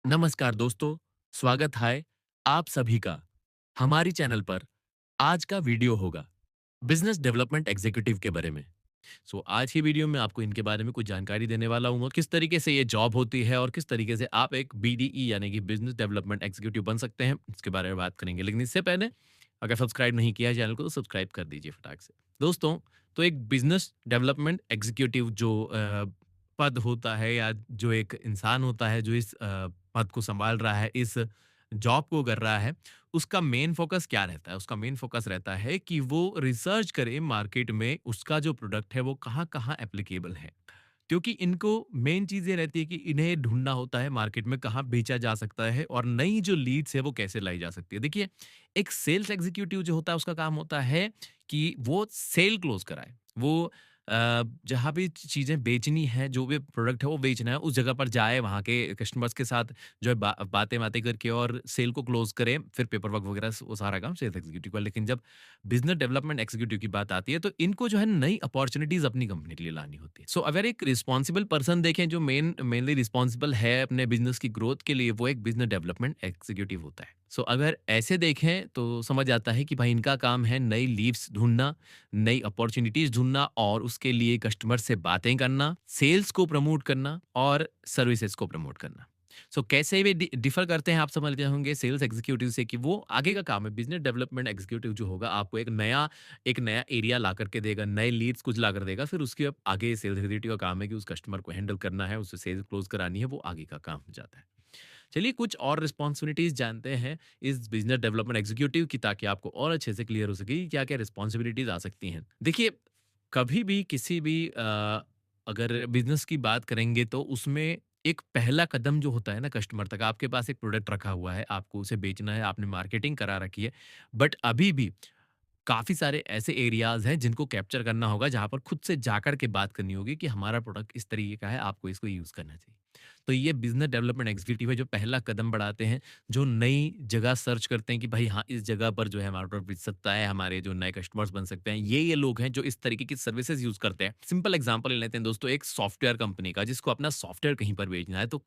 नमस्कार दोस्तों, स्वागत है आप सभी का हमारी चैनल पर। आज का वीडियो होगा बिजनेस डेवलपमेंट एग्जीक्यूटिव के बारे में। आज की वीडियो में आपको इनके बारे में कुछ जानकारी देने वाला हूँ और किस तरीके से ये जॉब होती है और किस तरीके से आप एक बीडीई यानी कि बिजनेस डेवलपमेंट एग्जीक्यूटिव बन सकते हैं, इसके बारे में बात करेंगे। लेकिन इससे पहले अगर सब्सक्राइब नहीं किया है चैनल को तो सब्सक्राइब कर दीजिए फटाक से। दोस्तों, तो एक बिजनेस डेवलपमेंट एग्जीक्यूटिव जो पद होता है या जो एक इंसान होता है जो इस पद को संभाल रहा है, इस जॉब को कर रहा है, उसका मेन फ़ोकस क्या रहता है? उसका मेन फ़ोकस रहता है कि वो रिसर्च करे मार्केट में उसका जो प्रोडक्ट है वो कहाँ-कहाँ एप्लीकेबल है। क्योंकि इनको मेन चीज़ ये रहती है कि इन्हें ढूँढना होता है मार्केट में कहाँ बेचा जा सकता है और नई जो लीड्स है वो कैसे लाई जा सकती है। देखिए, एक सेल्स एग्ज़ीक्यूटिव जो होता है उसका काम होता है कि वो सेल क्लोज़ कराए। वो जहाँ भी चीज़ें बेचनी है, जो भी प्रोडक्ट है वो बेचना है, उस जगह पर जाए, वहाँ के कस्टमर्स के साथ जो है बातें-वातें करके और सेल को क्लोज़ करे, फिर पेपर वर्क वगैरह वो सारा काम सेल्स एग्ज़ीक्यूटिव का। लेकिन जब बिज़नेस डेवलपमेंट एग्ज़ीक्यूटिव की बात आती है, तो इनको जो है नई अपॉर्च्युनिटीज़ अपनी कंपनी के लिए लानी होती है। अगर एक रिस्पॉन्सिबल पर्सन देखें जो मेनली रिस्पॉन्सिबल है अपने बिज़नेस की ग्रोथ के लिए, वो एक बिज़नेस डेवलपमेंट एग्ज़ीक्यूटिव होता है। अगर ऐसे देखें तो समझ आता है कि भाई इनका काम है नई लीड्स ढूँढना, नई अपॉर्च्युनिटीज़ ढूँढना और उसके लिए कस्टमर से बातें करना, सेल्स को प्रमोट करना और सर्विसेज़ को प्रमोट करना। कैसे वे डिफर करते हैं आप समझ गए होंगे सेल्स एग्जीक्यूटिव से कि वो आगे का काम है। बिजनेस डेवलपमेंट एग्जीक्यूटिव जो होगा आपको एक नया एरिया ला करके देगा, नए लीड्स कुछ ला कर देगा, फिर उसके अब आगे सेल्स एग्जीक्यूटिव का काम है कि उस कस्टमर को हैंडल करना है, उससे सेल्स क्लोज करानी है, वो आगे का काम हो जाता है। चलिए कुछ और रिस्पॉन्सिबिलिटीज जानते हैं इस बिजनेस डेवलपमेंट एग्जीक्यूटिव की, ताकि आपको और अच्छे से क्लियर हो सके कि क्या क्या रिस्पॉन्सिबिलिटीज आ सकती हैं। देखिए, कभी भी किसी भी अगर बिजनेस की बात करेंगे तो उसमें एक पहला कदम जो होता है ना कस्टमर तक, आपके पास एक प्रोडक्ट रखा हुआ है, आपको उसे बेचना है, आपने मार्केटिंग करा रखी है, बट अभी भी काफ़ी सारे ऐसे एरियाज़ हैं जिनको कैप्चर करना होगा, जहाँ पर खुद से जाकर के बात करनी होगी कि हमारा प्रोडक्ट इस तरीके का है, आपको इसको यूज़ करना चाहिए। तो ये बिज़नेस डेवलपमेंट एग्ज़ीक्यूटिव है जो पहला कदम बढ़ाते हैं, जो नई जगह सर्च करते हैं कि भाई हाँ, इस जगह पर जो है हमारा प्रोडक्ट बिक सकता है, हमारे जो नए कस्टमर्स बन सकते हैं। ये लोग हैं जो इस तरीके की सर्विसेज़ यूज़ करते हैं। सिंपल एग्ज़ाम्पल ले लेते हैं दोस्तों, एक सॉफ्टवेयर कंपनी का जिसको अपना सॉफ्टवेयर कहीं पर बेचना है, तो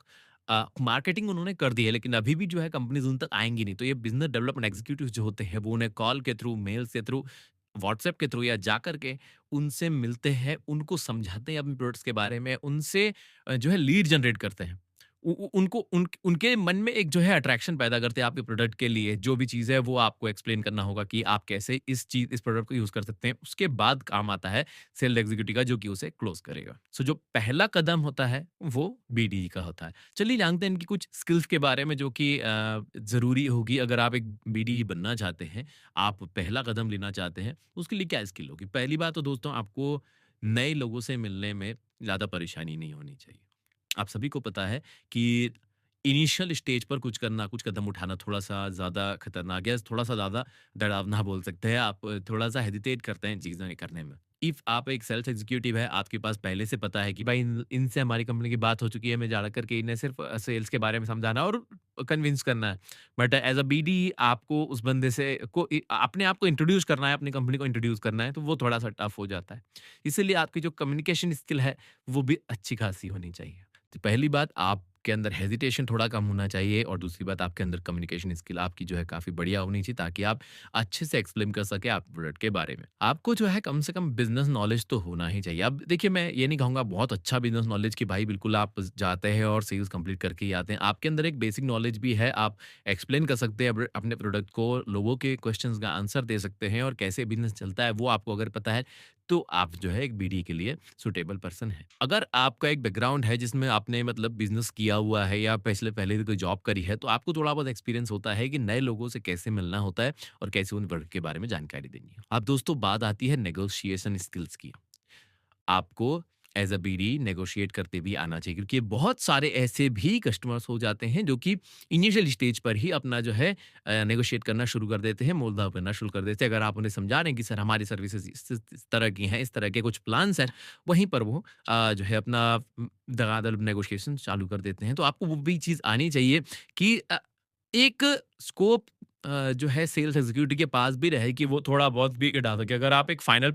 मार्केटिंग उन्होंने कर दी है, लेकिन अभी भी जो है कंपनीज़ उन तक आएँगी नहीं। तो ये बिज़नेस डेवलपमेंट एग्ज़ीक्यूटिव जो होते हैं, वो उन्हें कॉल के थ्रू, मेल्स के थ्रू, व्हाट्सएप के थ्रू या जाकर के उनसे मिलते हैं, उनको समझाते हैं अपने प्रोडक्ट्स के बारे में, उनसे जो है लीड जनरेट करते हैं। उ उ उनको उनके मन में एक जो है अट्रैक्शन पैदा करते हैं आपके प्रोडक्ट के लिए। जो भी चीज़ है वो आपको एक्सप्लेन करना होगा कि आप कैसे इस प्रोडक्ट को यूज़ कर सकते हैं। उसके बाद काम आता है सेल्स एग्ज़ीक्यूटिव का, जो कि उसे क्लोज़ करेगा। जो पहला कदम होता है वो बीडीई का होता है। चलिए जानते हैं इनकी कुछ स्किल्स के बारे में जो कि ज़रूरी होगी अगर आप एक बीडीई बनना चाहते हैं, आप पहला कदम लेना चाहते हैं, उसके लिए क्या स्किल होगी? पहली बात तो दोस्तों, आपको नए लोगों से मिलने में ज़्यादा परेशानी नहीं होनी चाहिए। आप सभी को पता है कि इनिशियल स्टेज पर कुछ करना, कुछ कदम उठाना थोड़ा-सा ज़्यादा खतरनाक या थोड़ा-सा ज़्यादा डरावना बोल सकते हैं। आप थोड़ा-सा हेजिटेट करते हैं चीज़ें करने में। इफ आप एक सेल्स एग्ज़ीक्यूटिव है, आपके पास पहले से पता है कि भाई इनसे हमारी कंपनी की बात हो चुकी है, हमें जा कर के इन्हें सिर्फ़ सेल्स के बारे में समझाना और कन्विंस करना है। बट एज़ अ बीडी आपको उस बंदे से अपने आप को इंट्रोड्यूस करना है, अपनी कंपनी को इंट्रोड्यूस करना है, तो वो थोड़ा-सा टफ हो जाता है। इसीलिए आपकी जो कम्युनिकेशन स्किल है, वो भी अच्छी खासी होनी चाहिए। तो पहली बात, आपके अंदर हेजिटेशन थोड़ा कम होना चाहिए और दूसरी बात, आपके अंदर कम्युनिकेशन स्किल आपकी जो है काफ़ी बढ़िया होनी चाहिए, ताकि आप अच्छे से एक्सप्लेन कर सकें आप प्रोडक्ट के बारे में। आपको जो है कम से कम बिज़नेस नॉलेज तो होना ही चाहिए। अब देखिए, मैं ये नहीं कहूँगा बहुत अच्छा बिज़नेस नॉलेज कि भाई बिल्कुल आप जाते हैं और सेल्स कंप्लीट करके ही आते हैं। आपके अंदर एक बेसिक नॉलेज भी है, आप एक्सप्लेन कर सकते हैं अपने प्रोडक्ट को, लोगों के क्वेश्चंस का आंसर दे सकते हैं और कैसे बिज़नेस चलता है वो आपको अगर पता है, तो आप जो है एक बीडी के लिए सूटेबल पर्सन हैं। अगर आपका एक बैकग्राउंड है जिसमें आपने मतलब बिज़नेस किया हुआ है या पहले पहले कोई जॉब करी है, तो आपको थोड़ा बहुत एक्सपीरियंस होता है कि नए लोगों से कैसे मिलना होता है और कैसे उन प्रोडक्ट के बारे में जानकारी देनी है। अब दोस्तों बात आती है नेगोशिएशन स्किल्स की। आपको एज़ अ बीडी नेगोशिएट करते भी आना चाहिए, क्योंकि बहुत सारे ऐसे भी कस्टमर्स हो जाते हैं जो कि इनिशियल स्टेज पर ही अपना जो है नेगोशिएट करना शुरू कर देते हैं, मोल-भाव करना शुरू कर देते हैं। अगर आप उन्हें समझा रहे हैं कि सर हमारी सर्विसेज़ इस तरह की हैं, इस तरह के कुछ प्लान्स हैं, वहीं पर वो जो है अपना दगादल नेगोशिएशन चालू कर देते हैं। तो आपको वो भी चीज़ आनी चाहिए कि एक स्कोप जो है सेल्स एग्जीक्यूटिव के पास भी रहे कि वो थोड़ा बहुत भी डाल सके। अगर आप एक फाइनल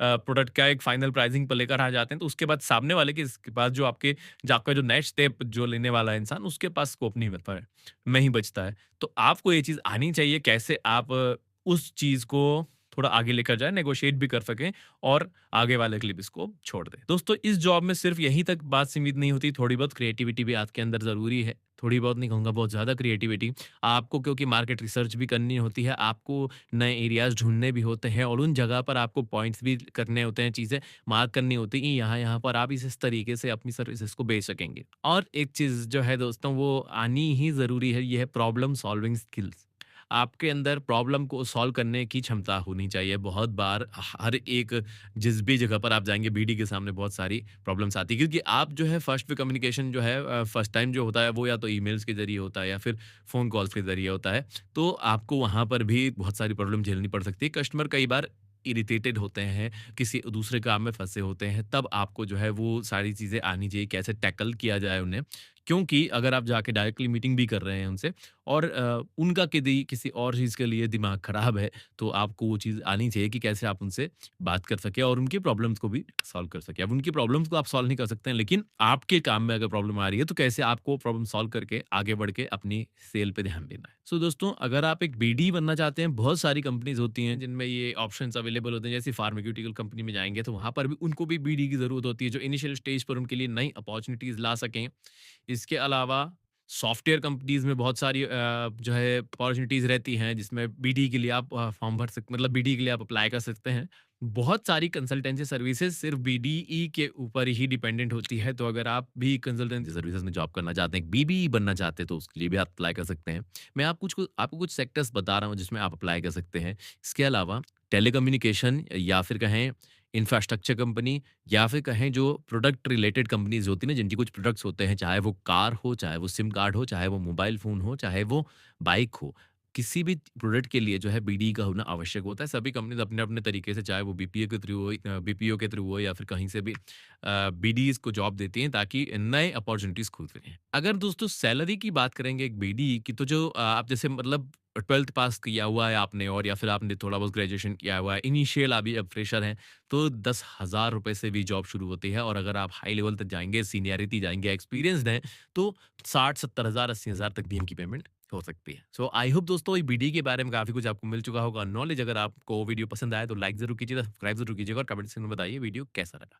प्रोडक्ट का एक फाइनल प्राइसिंग पर लेकर आ जाते हैं, तो उसके बाद सामने वाले के इसके पास जो आपका जो नेक्स्ट स्टेप जो लेने वाला है इंसान, उसके पास स्कोप नहीं बचता है, नहीं बचता है। तो आपको ये चीज़ आनी चाहिए कैसे आप उस चीज़ को थोड़ा आगे लेकर जाएँ, नेगोशिएट भी कर सकें और आगे वाले के लिए भी इसको छोड़ दें। दोस्तों, इस जॉब में सिर्फ़ यहीं तक बात सीमित नहीं होती, थोड़ी बहुत क्रिएटिविटी भी आपके अंदर ज़रूरी है। थोड़ी बहुत नहीं कहूँगा, बहुत ज़्यादा क्रिएटिविटी। आपको क्योंकि मार्केट रिसर्च भी करनी होती है, आपको नए एरियाज़ ढूँढने भी होते हैं और उन जगह पर आपको पॉइंट्स भी करने होते हैं, चीज़ें मार्क करनी होती हैं कि यहाँ-यहाँ पर आप इस तरीके से अपनी सर्विसेज़ को बेच सकेंगे। और एक चीज़ जो है दोस्तों, वो आनी ही ज़रूरी है, ये है प्रॉब्लम सॉल्विंग स्किल्स। आपके अंदर प्रॉब्लम को सॉल्व करने की क्षमता होनी चाहिए। बहुत बार हर एक जिस भी जगह पर आप जाएँगे, बीडी के सामने बहुत सारी प्रॉब्लम्स आती है, क्योंकि आप जो है फर्स्ट में कम्युनिकेशन जो है फर्स्ट टाइम जो होता है वो या तो ईमेल्स के ज़रिए होता है या फिर फ़ोन कॉल्स के ज़रिए होता है। तो आपको वहाँ पर भी बहुत सारी प्रॉब्लम झेलनी पड़ सकती है। कस्टमर कई बार इरिटेटेड होते हैं, किसी दूसरे काम में फँसे होते हैं, तब आपको जो है वो सारी चीज़ें आनी चाहिए, कैसे टैकल किया जाए उन्हें। क्योंकि अगर आप जाके डायरेक्टली मीटिंग भी कर रहे हैं उनसे और उनका किदी किसी और चीज़ के लिए दिमाग खराब है, तो आपको वो चीज़ आनी चाहिए कि कैसे आप उनसे बात कर सकें और उनकी प्रॉब्लम्स को भी सॉल्व कर सकें। अब उनकी प्रॉब्लम्स को आप सॉल्व नहीं कर सकते हैं, लेकिन आपके काम में अगर प्रॉब्लम आ रही है, तो कैसे आपको प्रॉब्लम सॉल्व करके आगे बढ़ के अपनी सेल पे ध्यान देना है। सो दोस्तों, अगर आप एक बीडी बनना चाहते हैं, बहुत सारी कंपनीज़ होती हैं जिनमें ये ऑप्शंस अवेलेबल होते हैं। जैसे फार्मास्यूटिकल कंपनी में जाएँगे, तो वहाँ पर भी उनको भी बीडी की ज़रूरत होती है, जो इनिशियल स्टेज पर उनके लिए नई अपॉर्च्युनिटीज़ ला सकें। इसके अलावा सॉफ्टवेयर कंपनीज़ में बहुत सारी जो है अपॉर्च्युनिटीज़ रहती हैं, जिसमें बीडी के लिए आप फॉर्म भर सक मतलब बीडी के लिए आप अप्लाई कर सकते हैं। बहुत सारी कंसल्टेंसी सर्विसेज़ सिर्फ़ बीडीई के ऊपर ही डिपेंडेंट होती है, तो अगर आप भी कंसल्टेंसी सर्विसेज़ में जॉब करना चाहते हैं, बीबीई बनना चाहते हैं, तो उसके लिए भी आप अप्लाई कर सकते हैं। मैं आपको कुछ सेक्टर्स बता रहा हूँ, जिसमें आप अप्लाई कर सकते हैं। इसके अलावा टेलीकम्युनिकेशन या फिर कहें इंफ्रास्ट्रक्चर कंपनी या फिर कहें जो प्रोडक्ट रिलेटेड कंपनीज़ होती हैं ना, जिनके कुछ प्रोडक्ट्स होते हैं, चाहे वो कार हो, चाहे वो सिम कार्ड हो, चाहे वो मोबाइल फ़ोन हो, चाहे वो बाइक हो। किसी भी प्रोडक्ट के लिए जो है बीडी का होना आवश्यक होता है। सभी कंपनीज़ अपने-अपने तरीके से, चाहे वो बीपीओ के थ्रू हो बीपीओ के थ्रू हो या फिर कहीं से भी बीडीज़ को जॉब देती हैं, ताकि नए अपॉर्च्युनिटीज़ खुल सकें। अगर दोस्तों सैलरी की बात करेंगे एक बीडी की, तो जो आप जैसे मतलब 12th पास किया हुआ है आपने और या फिर आपने थोड़ा बहुत ग्रेजुएशन किया हुआ है, इनिशियल अभी अब फ्रेशर हैं, तो 10,000 रुपए से भी जॉब शुरू होती है और अगर आप हाई लेवल तक जाएँगे, सीनियरिटी जाएँगे, एक्सपीरियंस्ड हैं, तो 60-70,000 80,000 तक भी इनकी पेमेंट हो सकती है। सो आई होप दोस्तों, ये बीडी के बारे में काफ़ी कुछ आपको मिल चुका होगा नॉलेज। अगर आपको वीडियो पसंद आया तो लाइक ज़रूर कीजिएगा, सब्सक्राइब ज़रूर कीजिएगा और कमेंट सेक्शन में बताइए वीडियो कैसा लगा।